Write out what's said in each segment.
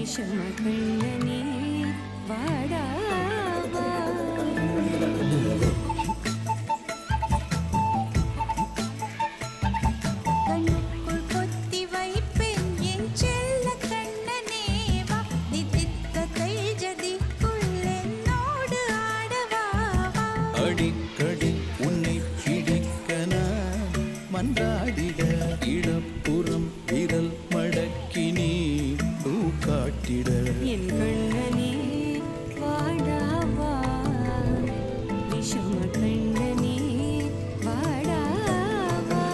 விஷமக்கண்ணனே வாடாவா கண்ணுக்குள் கொத்தி வைப்பேன் என் செல்ல கண்ணனே வா தித்தித்த தைஜதிக்குள் என்னோடு ஆடவா அடிக்கடி உன்னை பிடிக்க நான் மன்றாடிட இடப்புறம் விரல் மடக்கி நீ காட்டிட என் கண்ணனே வாடாவா விஷம கண்ணனே வாடாவா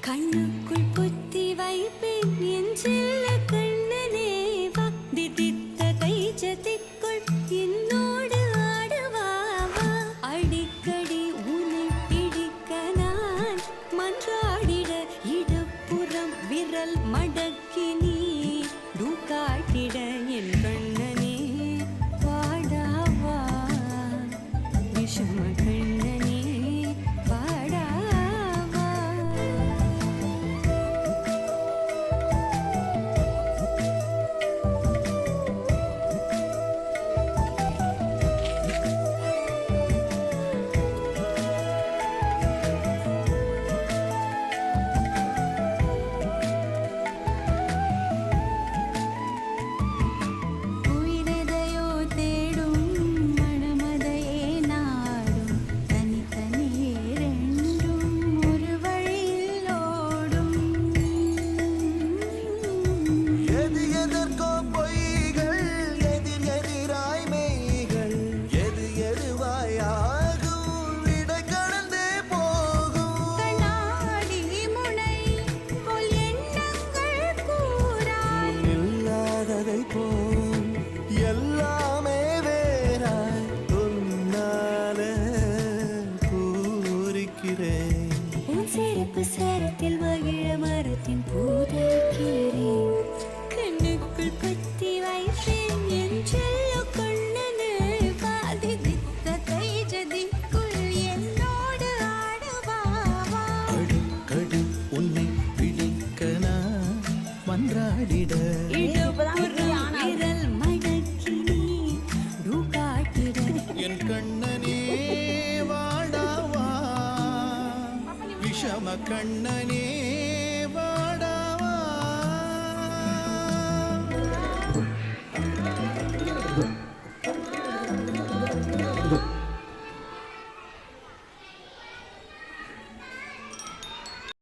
கண்ணுக்குள் பொத்தி வைப்பேன் என் செல்ல கண்ணனே வா தித்தித்த தைஜதிக்குள் என்னோடு ஆடவா அடிக்கடி உன்னை பிடிக்க நான் மன்றாடிட இடப்புறம் விரல் மடக்கி நீ காட்டிட என் கண்ணனே வாடாவா விஷம கண்ணனே எல்லாமே வேறாய் உன்னால பூரிக்கிறேன் உன் சிறப்பு சரத்தில் மகிழ மரத்தின் பூதக்கிறேன் கண்ணுக்குள் பத்தி வைப்பேன் என் செல்ல கண்ணனே பாதித்த தைஜதிக்குள் என்னோடு ஆடவா அடிக்கடி உன்னை பிடிக்க நான் மன்றாடிட என் கண்ணனே வாடாவா விஷம கண்ணனே